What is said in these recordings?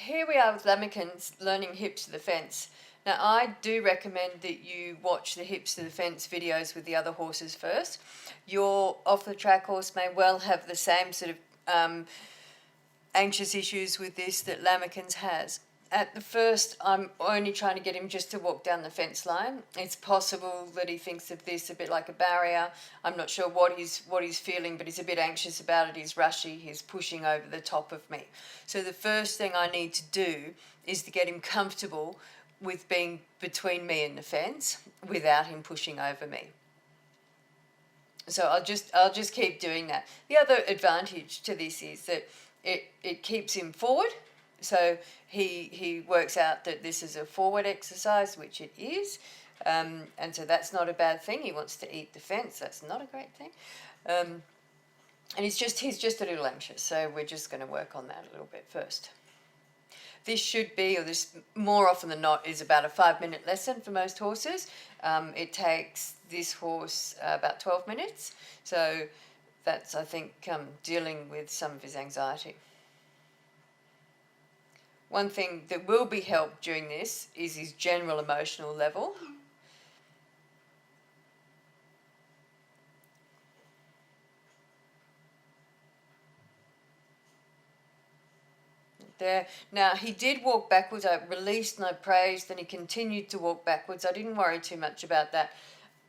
here we are with Lamekins learning hips to the fence. Now, I do recommend that you watch the hips to the fence videos with the other horses first. Your off-the-track horse may well have the same sort of anxious issues with this that Lamekins has. At the first, I'm only trying to get him just to walk down the fence line. It's possible that he thinks of this a bit like a barrier. I'm not sure what he's feeling, but he's a bit anxious about it. He's rushy. He's pushing over the top of me. So the first thing I need to do is to get him comfortable with being between me and the fence without him pushing over me. So I'll just keep doing that. The other advantage to this is that it keeps him forward. So he works out that this is a forward exercise, which it is, and so that's not a bad thing. He wants to eat the fence. That's not a great thing, and he's just a little anxious. So we're just going to work on that a little bit first. This should be, or this more often than not, is about a 5-minute lesson for most horses. It takes this horse about 12 minutes. So that's, I think, dealing with some of his anxiety. One thing that will be helped during this is his general emotional level. There. Now, he did walk backwards. I released and I praised, and he continued to walk backwards. I didn't worry too much about that.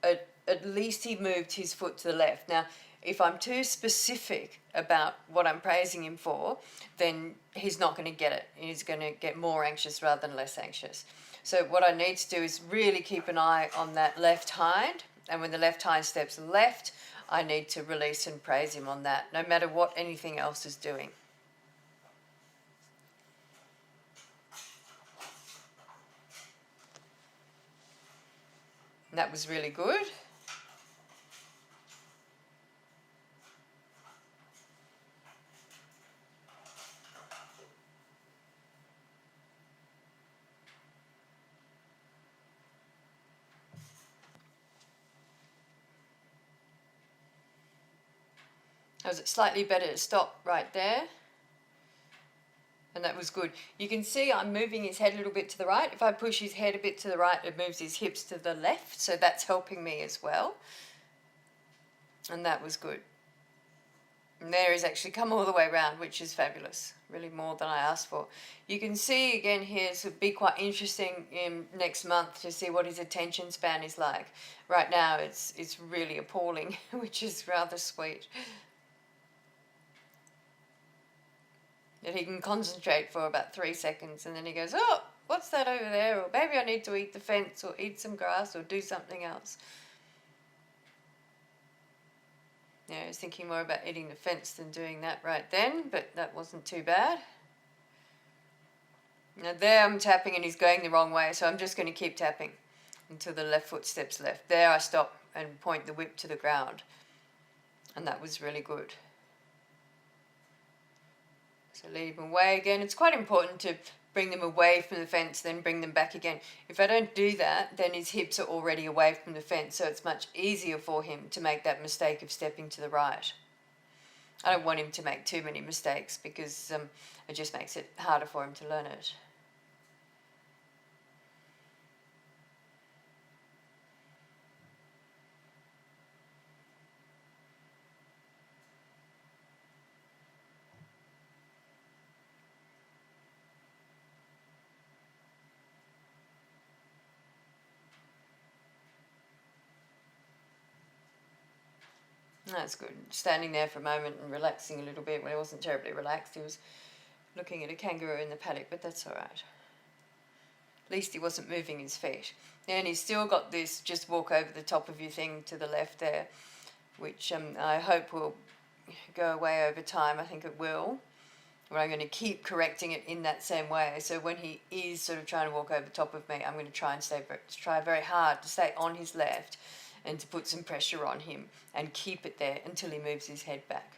At least he moved his foot to the left. Now, if I'm too specific about what I'm praising him for, then he's not going to get it. He's going to get more anxious rather than less anxious. So what I need to do is really keep an eye on that left hind, and when the left hind steps left, I need to release and praise him on that, no matter what anything else is doing. And that was really good. Was it slightly better to stop right there? And that was good. You can see I'm moving his head a little bit to the right. If I push his head a bit to the right, it moves his hips to the left, so that's helping me as well. And that was good. And there he's actually come all the way around, which is fabulous. Really more than I asked for. You can see again here, so it'll be quite interesting in next month to see what his attention span is like. Right now it's really appalling, which is rather sweet. That he can concentrate for about 3 seconds and then he goes, oh, what's that over there? Or maybe I need to eat the fence or eat some grass or do something else. Yeah, I was thinking more about eating the fence than doing that right then, but that wasn't too bad. Now there I'm tapping and he's going the wrong way, so I'm just going to keep tapping until the left foot steps left. There I stop and point the whip to the ground. And that was really good. So lead him away again. It's quite important to bring them away from the fence, then bring them back again. If I don't do that, then his hips are already away from the fence, so it's much easier for him to make that mistake of stepping to the right. I don't want him to make too many mistakes because it just makes it harder for him to learn it. That's good. Standing there for a moment and relaxing a little bit. Well, he wasn't terribly relaxed. He was looking at a kangaroo in the paddock, but that's all right. At least he wasn't moving his feet. And he's still got this just walk over the top of your thing to the left there, which I hope will go away over time. I think it will. But I'm going to keep correcting it in that same way. So when he is sort of trying to walk over the top of me, I'm going to try very hard to stay on his left and to put some pressure on him and keep it there until he moves his head back.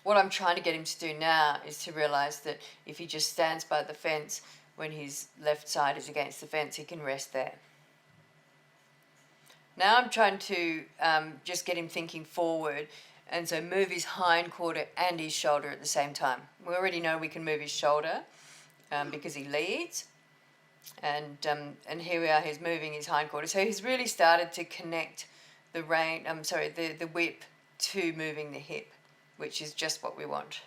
What I'm trying to get him to do now is to realise that if he just stands by the fence when his left side is against the fence, he can rest there. Now I'm trying to just get him thinking forward and so move his hind quarter and his shoulder at the same time. We already know we can move his shoulder because he leads, and here we are, he's moving his hind quarter. So he's really started to connect the the whip to moving the hip, which is just what we want.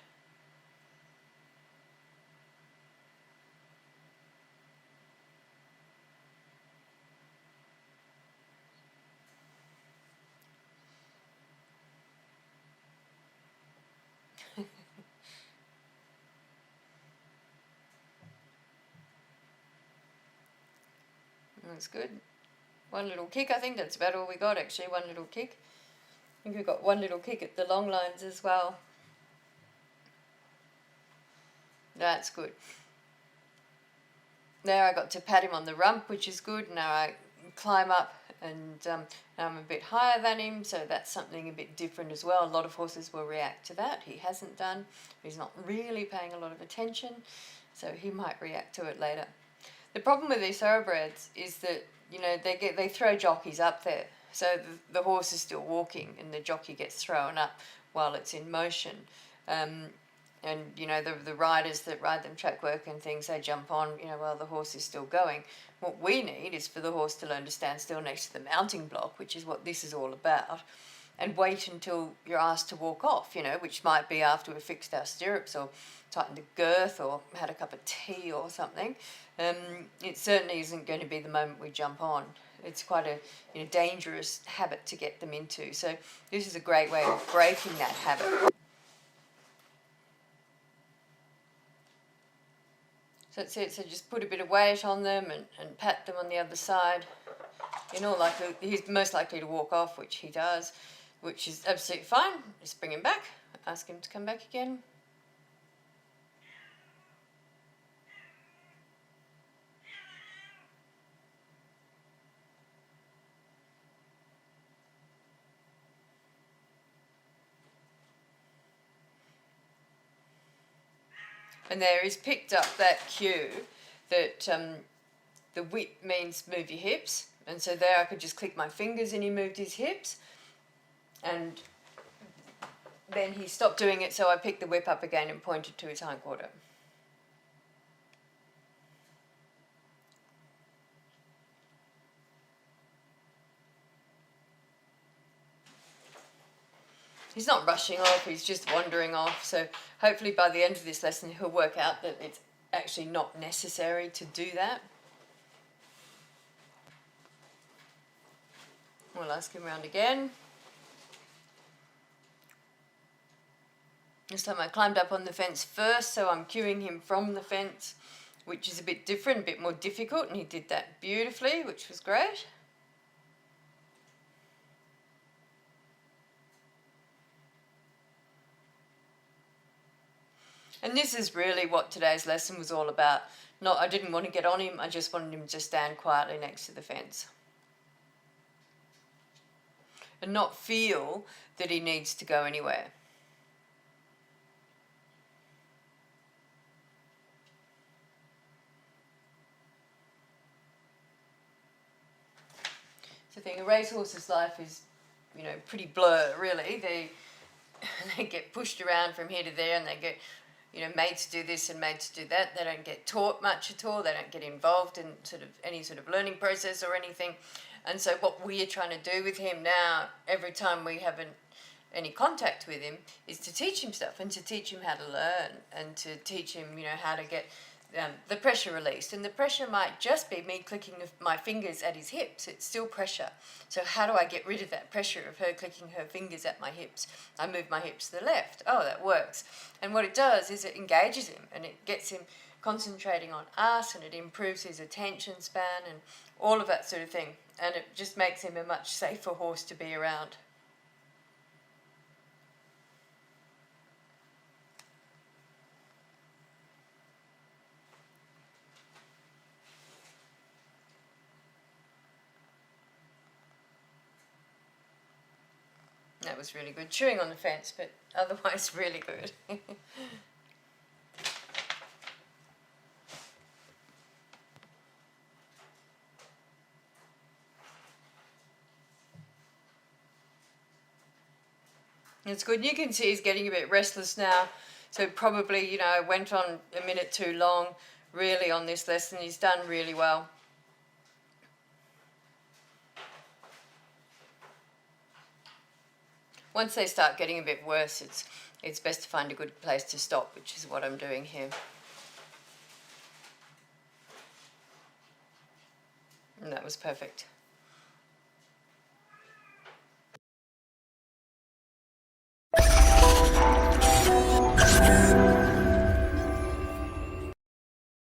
That's good. One little kick, I think that's about all we got actually, one little kick. I think we got one little kick at the long lines as well. That's good. There I got to pat him on the rump, which is good. Now I climb up, and now I'm a bit higher than him, so that's something a bit different as well. A lot of horses will react to that. He hasn't done. He's not really paying a lot of attention, so he might react to it later. The problem with these thoroughbreds is that, you know, they throw jockeys up there. So the horse is still walking and the jockey gets thrown up while it's in motion. And, you know, the riders that ride them track work and things, they jump on, you know, while the horse is still going. What we need is for the horse to learn to stand still next to the mounting block, which is what this is all about, and wait until you're asked to walk off, you know, which might be after we've fixed our stirrups or tightened the girth or had a cup of tea or something. It certainly isn't going to be the moment we jump on. It's quite a, you know, dangerous habit to get them into. So this is a great way of breaking that habit. So that's it. So just put a bit of weight on them and pat them on the other side. In all likelihood, he's most likely to walk off, which he does, which is absolutely fine. Just bring him back, ask him to come back again. And there he's picked up that cue that the whip means move your hips. And so there I could just click my fingers and he moved his hips. And then he stopped doing it, so I picked the whip up again and pointed to his hind quarter. He's not rushing off, he's just wandering off. So hopefully by the end of this lesson he'll work out that it's actually not necessary to do that. We'll ask him round again. This time I climbed up on the fence first, so I'm cueing him from the fence, which is a bit different, a bit more difficult, and he did that beautifully, which was great. And this is really what today's lesson was all about. I didn't want to get on him, I just wanted him to stand quietly next to the fence. And not feel that he needs to go anywhere. So the thing, a racehorse's life is, you know, pretty blur, really. They get pushed around from here to there, and they get, you know, made to do this and made to do that. They don't get taught much at all. They don't get involved in any sort of learning process or anything. And so what we are trying to do with him now, every time we have any contact with him, is to teach him stuff and to teach him how to learn and to teach him, you know, how to get the pressure released. And the pressure might just be me clicking my fingers at his hips. It's still pressure. So how do I get rid of that pressure of her clicking her fingers at my hips? I move my hips to the left. Oh, that works. And what it does is it engages him and it gets him concentrating on us, and it improves his attention span and all of that sort of thing. And it just makes him a much safer horse to be around. That was really good. Chewing on the fence, but otherwise really good. It's good. You can see he's getting a bit restless now. So probably, you know, went on a minute too long really on this lesson. He's done really well. Once they start getting a bit worse, it's best to find a good place to stop, which is what I'm doing here. And that was perfect.